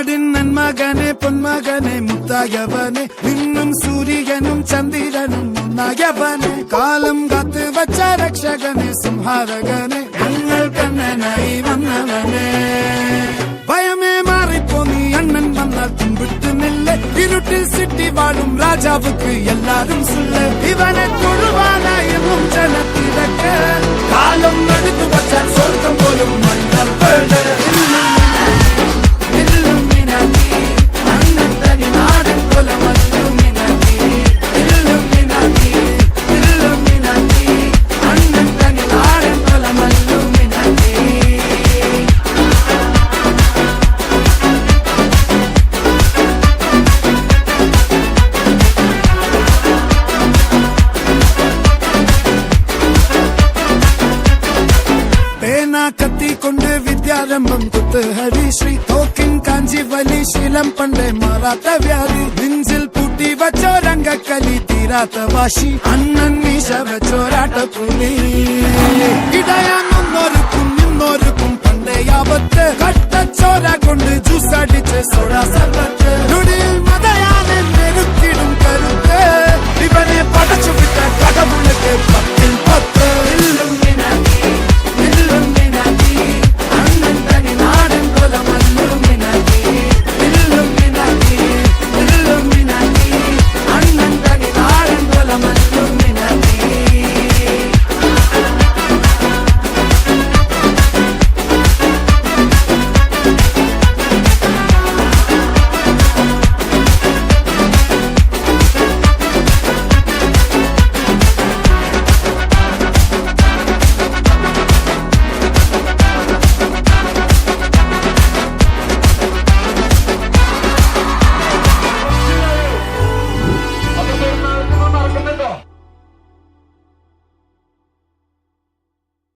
നാടിൻ നന്മകനെ പൊന്മകനെ മുത്തായവനെ നിന്നും സൂര്യനും ചന്ദ്രനും ഒന്നായവനെ കാലം കാത്ത് വച്ച രക്ഷകനെ സംഹാരകനെ ഞങ്ങൾ കണ്ണനായി വന്നവനെ ഭയമേ മാറിപ്പോ നീ അണ്ണൻ വന്നാൽ തുമ്പിട്ടുന്നില്ല ഇരുട്ടിൽ സിറ്റി വാഴും രാജാവുക്ക് എല്ലാരും സുല്ല ഇവനെ തൊഴുവാനായും ജനത്തിരക്ക് കാലം എടുത്തു വച്ചാൽ സ്വർഗം പോലും മണ്ണപ്പേട് കത്തിക്കൊണ്ട് വിദ്യാരംഭം കുത്ത് ഹരിശ്രീ തോക്കിൻ കാഞ്ചി വലി ശീലം പണ്ടേ മാറാത്ത വ്യാധി നെഞ്ചിൽ പൂട്ടി വച്ചോരംഗക്കലി തീരാത്ത വാശി അണ്ണൻ മീശ വെച്ചോരാട്ട പുലി ഇടയാന്നൊരുക്കും നിന്നൊരുക്കും പണ്ടേ ആപത്ത് കട്ടച്ചോര കൊണ്ട് ജ്യൂസ് അടിച്ച് സോഡ സർവത്ത്